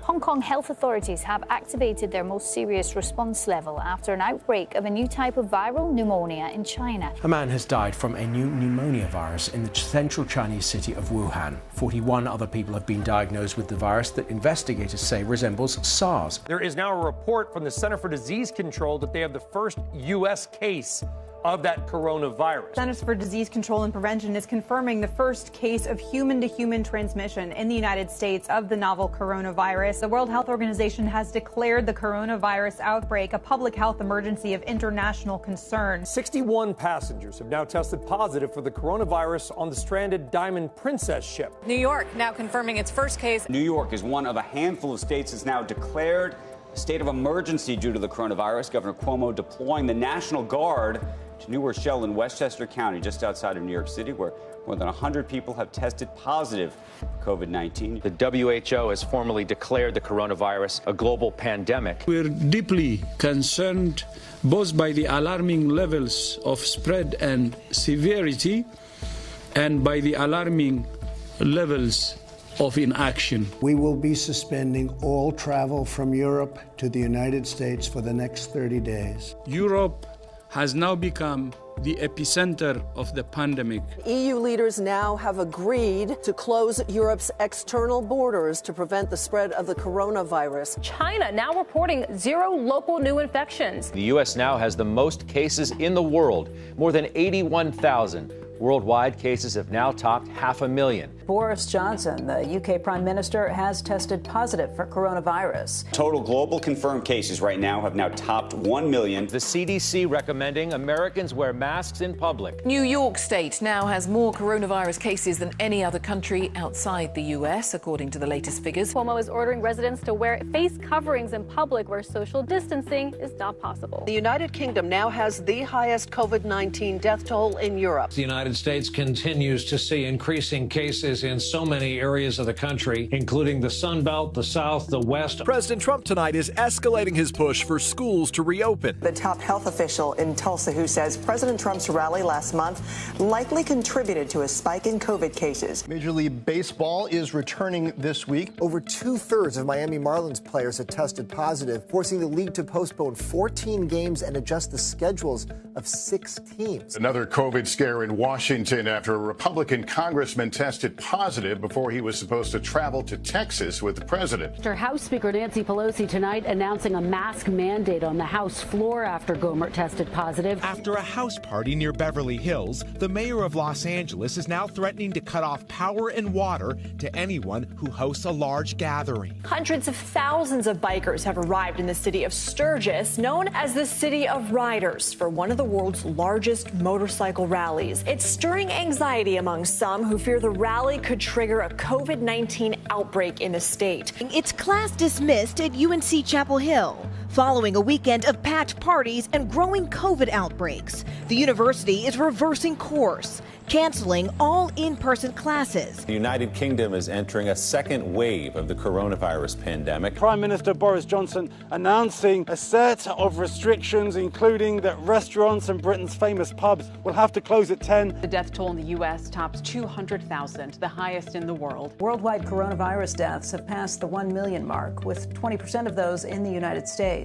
Hong Kong health authorities have activated their most serious response level after an outbreak of a new type of viral pneumonia in China. A man has died from a new pneumonia virus in the central Chinese city of Wuhan. 41 other people have been diagnosed with the virus that investigators say resembles SARS. There is now a report from the Center for Disease Control that they have the first U.S. case of that coronavirus. Centers for Disease Control and Prevention is confirming the first case of human-to-human transmission in the United States of the novel coronavirus. The World Health Organization has declared the coronavirus outbreak a public health emergency of international concern. 61 passengers have now tested positive for the coronavirus on the stranded Diamond Princess ship. New York now confirming its first case. New York is one of a handful of states that's now declared a state of emergency due to the coronavirus. Governor Cuomo deploying the National Guard to New Rochelle in Westchester County, just outside of New York City, where more than 100 people have tested positive for COVID-19. The WHO has formally declared the coronavirus a global pandemic. We're deeply concerned both by the alarming levels of spread and severity and by the alarming levels of inaction. We will be suspending all travel from Europe to the United States for the next 30 days. Europe has now become the epicenter of the pandemic. EU leaders now have agreed to close Europe's external borders to prevent the spread of the coronavirus. China now reporting 0 local new infections. The U.S. now has the most cases in the world, more than 81,000. Worldwide cases have now topped 500,000. Boris Johnson, the UK Prime Minister, has tested positive for coronavirus. Total global confirmed cases right now have now topped 1 million. The CDC recommending Americans wear masks in public. New York State now has more coronavirus cases than any other country outside the U.S., according to the latest figures. Cuomo is ordering residents to wear face coverings in public where social distancing is not possible. The United Kingdom now has the highest COVID-19 death toll in Europe. The United States continues to see increasing cases in so many areas of the country, including the Sun Belt, the South, the West. President Trump tonight is escalating his push for schools to reopen. The top health official in Tulsa who says President Trump's rally last month likely contributed to a spike in COVID cases. Major League Baseball is returning this week. Over 2/3 of Miami Marlins players have tested positive, forcing the league to postpone 14 games and adjust the schedules of 6 teams. Another COVID scare in Washington after a Republican congressman tested positive before he was supposed to travel to Texas with the president. After House Speaker Nancy Pelosi tonight announcing a mask mandate on the House floor after Gohmert tested positive. After a house party near Beverly Hills, the mayor of Los Angeles is now threatening to cut off power and water to anyone who hosts a large gathering. Hundreds of thousands of bikers have arrived in the city of Sturgis, known as the City of Riders, for one of the world's largest motorcycle rallies. It's stirring anxiety among some who fear the rally could trigger a COVID-19 outbreak in the state. It's class dismissed at UNC Chapel Hill following a weekend of packed parties and growing COVID outbreaks. The university is reversing course, canceling all in-person classes. The United Kingdom is entering a second wave of the coronavirus pandemic. Prime Minister Boris Johnson announcing a set of restrictions, including that restaurants and Britain's famous pubs will have to close at 10. The death toll in the U.S. tops 200,000, the highest in the world. Worldwide coronavirus deaths have passed the 1 million mark, with 20% of those in the United States.